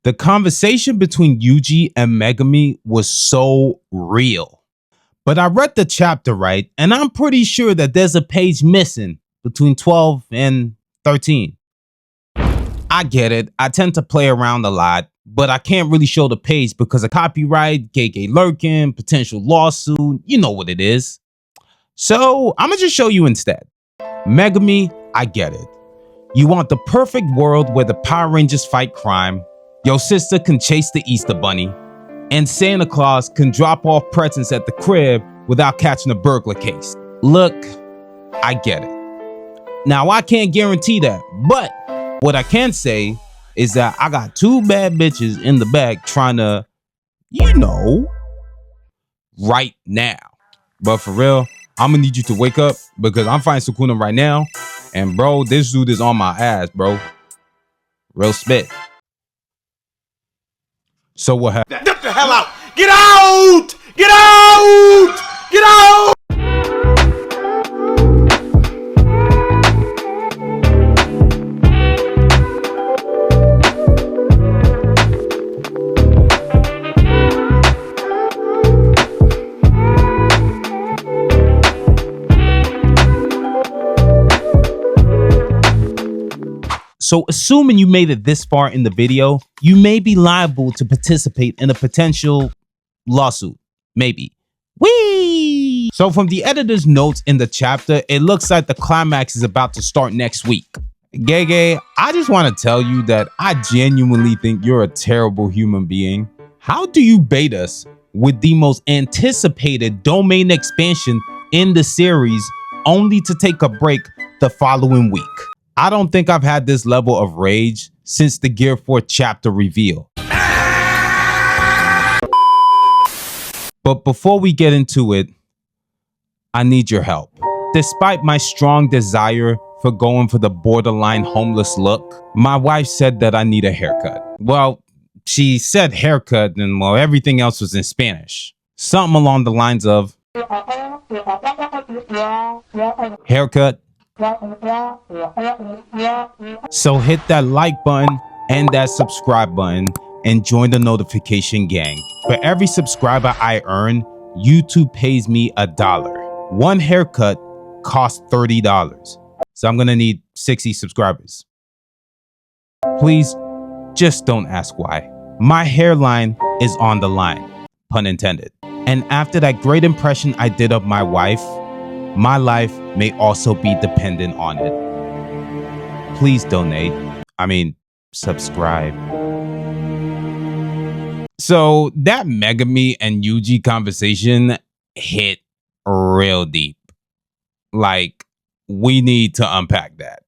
The conversation between Yuji and Megumi was so real. But I read the chapter right, and I'm pretty sure that there's a page missing between 12 and 13. I get it, I tend to play around a lot, but I can't really show the page because of copyright, gay lurking, potential lawsuit, you know what it is. So I'ma just show you instead. Megumi, I get it. You want the perfect world where the Power Rangers fight crime, your sister can chase the Easter Bunny, and Santa Claus can drop off presents at the crib without catching a burglar case. Look, I get it. Now, I can't guarantee that, but what I can say is that I got two bad bitches in the back trying to, right now. But for real, I'm gonna need you to wake up because I'm fighting Sukuna right now. And bro, this dude is on my ass, bro. Real spit. So what happened? Get the hell out! Get out! Get out! Get out! So assuming you made it this far in the video, you may be liable to participate in a potential lawsuit. Maybe. Whee! So from the editor's notes in the chapter, it looks like the climax is about to start next week. Gege, I just want to tell you that I genuinely think you're a terrible human being. How do you bait us with the most anticipated domain expansion in the series only to take a break the following week? I don't think I've had this level of rage since the Gear 4 chapter reveal. But before we get into it, I need your help. Despite my strong desire for going for the borderline homeless look, my wife said that I need a haircut. Well, she said haircut and well, everything else was in Spanish. Something along the lines of haircut. So hit that like button and that subscribe button and join the notification gang. For every subscriber I earn, YouTube pays me $1. One haircut costs $30. So I'm gonna need 60 subscribers. Please, just don't ask why. My hairline is on the line, pun intended. And after that great impression I did of my wife, my life may also be dependent on it. Please donate. Subscribe. So that Megumi and Yuji conversation hit real deep. Like, we need to unpack that.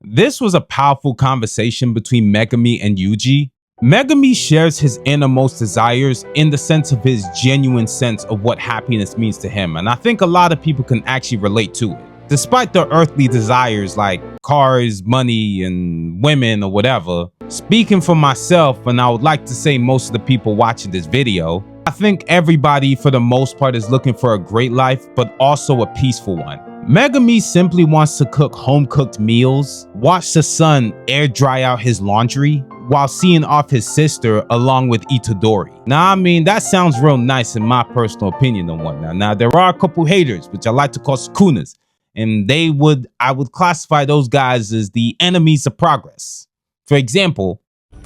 This was a powerful conversation between Megumi and Yuji. Megumi shares his innermost desires in the sense of his genuine sense of what happiness means to him, and I think a lot of people can actually relate to it. Despite their earthly desires like cars, money, and women or whatever, speaking for myself, and I would like to say most of the people watching this video, I think everybody for the most part is looking for a great life, but also a peaceful one. Megumi simply wants to cook home-cooked meals, watch the son air dry out his laundry, while seeing off his sister along with Itadori. Now, that sounds real nice in my personal opinion and whatnot. Now, there are a couple haters, which I like to call Sukunas, and I would classify those guys as the enemies of progress. For example,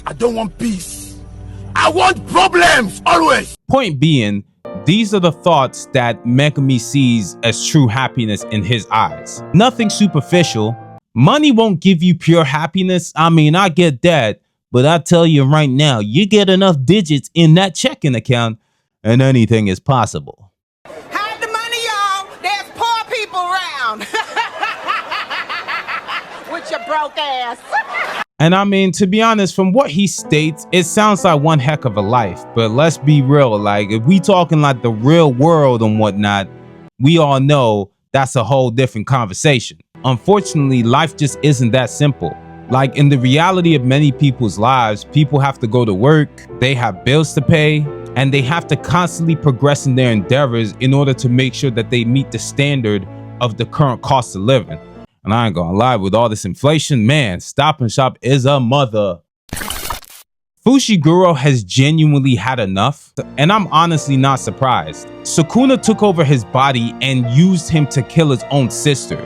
I don't want peace. I want problems, always. Point being, these are the thoughts that Megumi sees as true happiness in his eyes. Nothing superficial. Money won't give you pure happiness. I get that. But I tell you right now, you get enough digits in that checking account and anything is possible. Hide the money, y'all. There's poor people around. With your broke ass. And to be honest, from what he states, it sounds like one heck of a life. But let's be real, like if we talking like the real world and whatnot, we all know that's a whole different conversation. Unfortunately, life just isn't that simple. Like in the reality of many people's lives, people have to go to work, they have bills to pay, and they have to constantly progress in their endeavors in order to make sure that they meet the standard of the current cost of living. And I ain't gonna lie, with all this inflation, man, Stop and Shop is a mother. Fushiguro has genuinely had enough, and I'm honestly not surprised. Sukuna took over his body and used him to kill his own sister,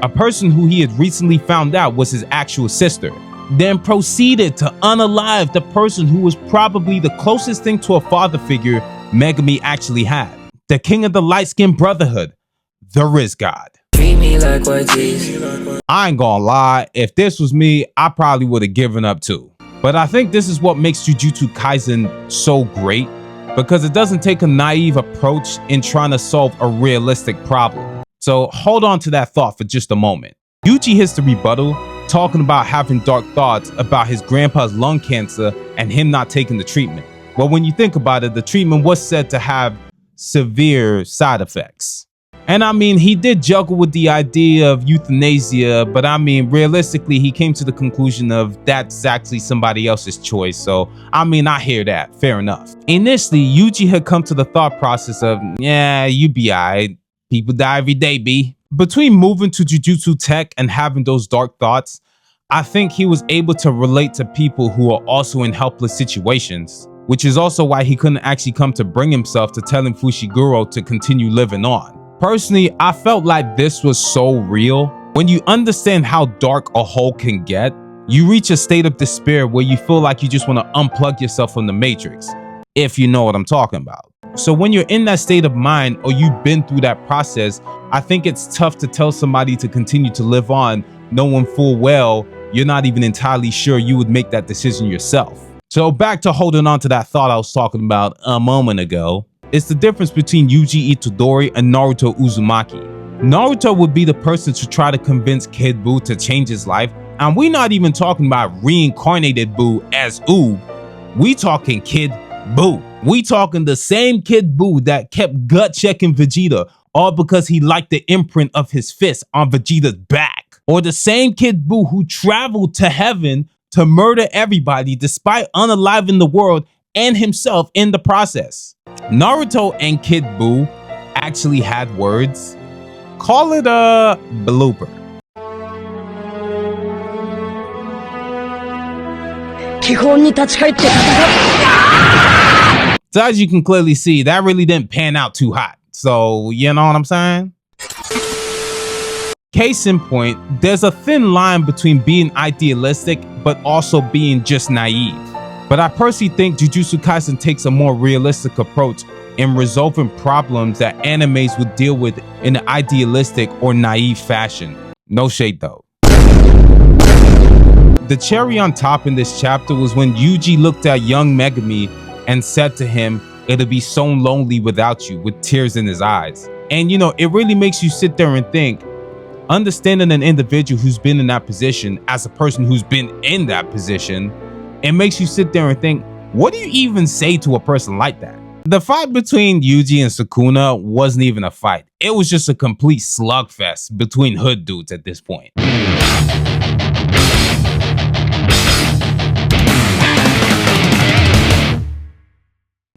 a person who he had recently found out was his actual sister, then proceeded to unalive the person who was probably the closest thing to a father figure Megumi actually had, the king of the light-skinned brotherhood, the Riz God. Treat me like white teeth. I ain't gonna lie, if this was me, I probably would have given up too. But I think this is what makes Jujutsu Kaisen so great, because it doesn't take a naive approach in trying to solve a realistic problem. So hold on to that thought for just a moment. Yuji hits the rebuttal, talking about having dark thoughts about his grandpa's lung cancer and him not taking the treatment. Well, when you think about it, the treatment was said to have severe side effects. And I mean, he did juggle with the idea of euthanasia, but I mean, realistically, he came to the conclusion of that's actually somebody else's choice. So, I mean, I hear that. Fair enough. Initially, Yuji had come to the thought process of, yeah, you be alright. People die every day, B. Between moving to Jujutsu Tech and having those dark thoughts, I think he was able to relate to people who are also in helpless situations, which is also why he couldn't actually come to bring himself to telling Fushiguro to continue living on. Personally, I felt like this was so real. When you understand how dark a hole can get, you reach a state of despair where you feel like you just want to unplug yourself from the matrix, if you know what I'm talking about. So when you're in that state of mind or you've been through that process, I think it's tough to tell somebody to continue to live on, knowing full well you're not even entirely sure you would make that decision yourself. So back to holding on to that thought I was talking about a moment ago. It's the difference between Yuji Itadori and Naruto Uzumaki. Naruto would be the person to try to convince Kid Buu to change his life, and we're not even talking about reincarnated Buu as Oob. We talking Kid Buu. We talking the same Kid Buu that kept gut checking Vegeta, all because he liked the imprint of his fist on Vegeta's back. Or the same Kid Buu who traveled to heaven to murder everybody despite unaliving the world and himself in the process. Naruto and Kid Buu actually had words. Call it a blooper. So as you can clearly see, that really didn't pan out too hot. So, you know what I'm saying? Case in point, there's a thin line between being idealistic but also being just naive. But I personally think Jujutsu Kaisen takes a more realistic approach in resolving problems that animes would deal with in an idealistic or naive fashion. No shade though. The cherry on top in this chapter was when Yuji looked at young Megumi and said to him, "It'll be so lonely without you," with tears in his eyes. And you know, it really makes you sit there and think, understanding an individual who's been in that position as a person who's been in that position, it makes you sit there and think, what do you even say to a person like that? The fight between Yuji and Sukuna wasn't even a fight. It was just a complete slugfest between hood dudes at this point.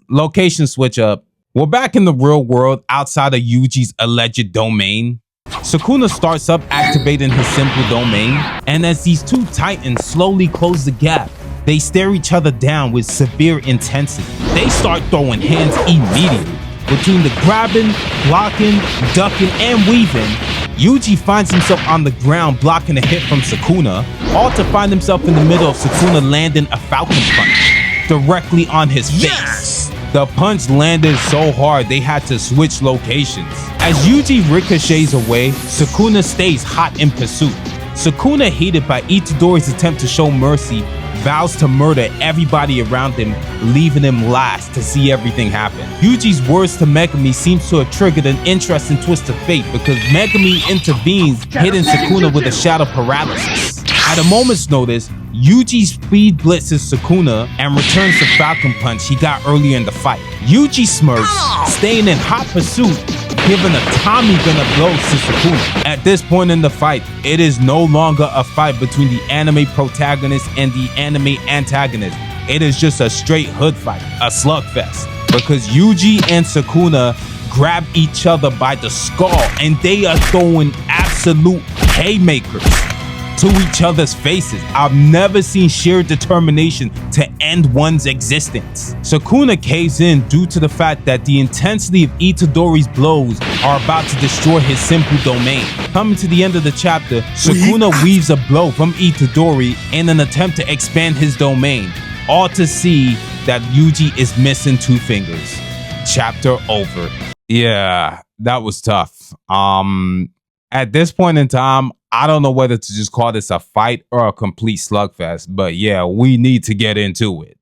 Location switch up. We're back in the real world outside of Yuji's alleged domain. Sukuna starts up activating his simple domain, and as these two titans slowly close the gap, they stare each other down with severe intensity. They start throwing hands immediately. Between the grabbing, blocking, ducking, and weaving, Yuji finds himself on the ground blocking a hit from Sukuna, all to find himself in the middle of Sukuna landing a falcon punch directly on his face. Yes! The punch landed so hard they had to switch locations. As Yuji ricochets away, Sukuna stays hot in pursuit. Sukuna, hated by Itadori's attempt to show mercy, vows to murder everybody around him, leaving him last to see everything happen. Yuji's words to Megumi seems to have triggered an interesting twist of fate because Megumi intervenes, hitting Sukuna with a shadow paralysis. At a moment's notice, Yuji speed blitzes Sukuna and returns the Falcon Punch he got earlier in the fight. Yuji smirks, staying in hot pursuit, giving a Tommy gunner blow to Sukuna. At this point in the fight, it is no longer a fight between the anime protagonist and the anime antagonist. It is just a straight hood fight, a slugfest. Because Yuji and Sukuna grab each other by the skull and they are throwing absolute haymakers to each other's faces. I've never seen sheer determination to end one's existence. Sukuna caves in due to the fact that the intensity of Itadori's blows are about to destroy his simple domain. Coming to the end of the chapter, Sukuna weaves a blow from Itadori in an attempt to expand his domain, all to see that Yuji is missing 2 fingers. Chapter over. Yeah, that was tough. At this point in time, I don't know whether to just call this a fight or a complete slugfest, but yeah, we need to get into it.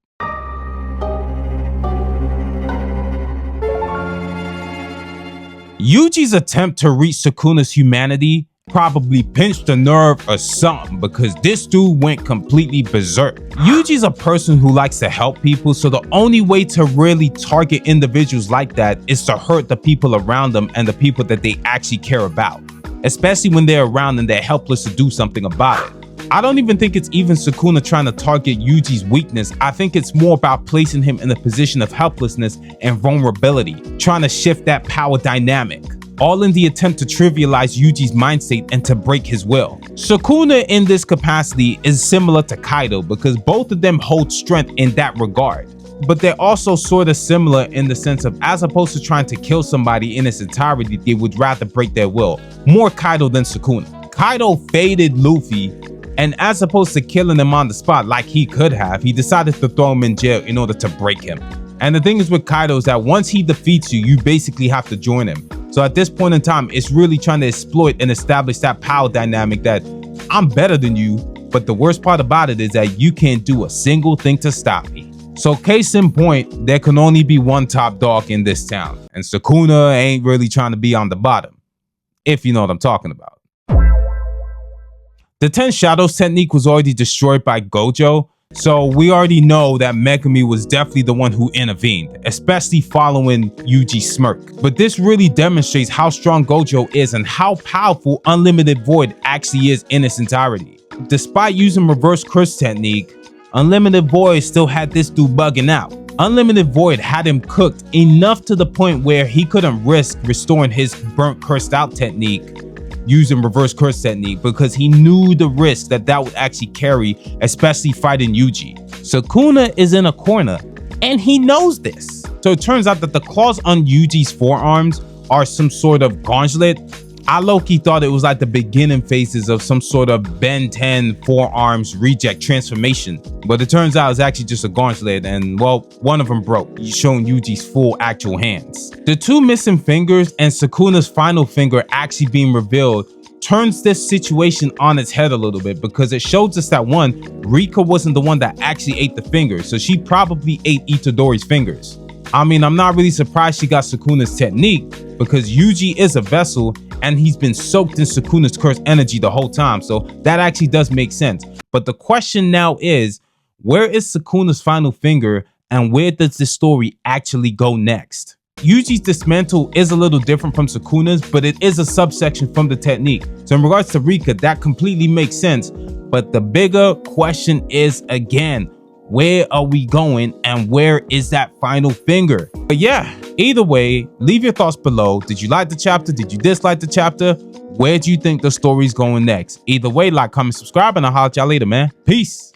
Yuji's attempt to reach Sukuna's humanity probably pinched a nerve or something, because this dude went completely berserk. Yuji's a person who likes to help people, so the only way to really target individuals like that is to hurt the people around them and the people that they actually care about, especially when they're around and they're helpless to do something about it. I don't even think it's even Sukuna trying to target Yuji's weakness. I think it's more about placing him in a position of helplessness and vulnerability, trying to shift that power dynamic, all in the attempt to trivialize Yuji's mind state and to break his will. Sukuna in this capacity is similar to Kaido because both of them hold strength in that regard. But they're also sort of similar in the sense of, as opposed to trying to kill somebody in its entirety, they would rather break their will. More Kaido than Sukuna. Kaido faded Luffy, and as opposed to killing him on the spot like he could have, he decided to throw him in jail in order to break him. And the thing is with Kaido is that once he defeats you, you basically have to join him. So at this point in time, it's really trying to exploit and establish that power dynamic that I'm better than you, but the worst part about it is that you can't do a single thing to stop me. So case in point, there can only be one top dog in this town, and Sukuna ain't really trying to be on the bottom, if you know what I'm talking about. The 10 Shadows technique was already destroyed by Gojo, so we already know that Megumi was definitely the one who intervened, especially following Yuji's smirk. But this really demonstrates how strong Gojo is and how powerful Unlimited Void actually is in its entirety. Despite using reverse curse technique, Unlimited Void still had this dude bugging out. Unlimited Void had him cooked enough to the point where he couldn't risk restoring his burnt cursed out technique using reverse curse technique because he knew the risk that that would actually carry, especially fighting Yuji. Sukuna is in a corner and he knows this. So it turns out that the claws on Yuji's forearms are some sort of gauntlet. I low-key thought it was like the beginning phases of some sort of Ben 10 forearms reject transformation, but it turns out it's actually just a gauntlet, and well, one of them broke, showing Yuji's full actual hands. The 2 missing fingers and Sukuna's final finger actually being revealed turns this situation on its head a little bit, because it shows us that one, Rika wasn't the one that actually ate the fingers, so she probably ate Itadori's fingers. I mean, I'm not really surprised she got Sukuna's technique, because Yuji is a vessel and he's been soaked in Sukuna's cursed energy the whole time, so that actually does make sense. But the question now is, where is Sukuna's final finger and where does this story actually go next? Yuji's dismantle is a little different from Sukuna's, but it is a subsection from the technique. So in regards to Rika, that completely makes sense. But the bigger question is, again, where are we going and where is that final finger? But yeah, either way, leave your thoughts below. Did you like the chapter? Did you dislike the chapter? Where do you think the story's going next? Either way, like, comment, subscribe, and I'll holler at y'all later, man. Peace.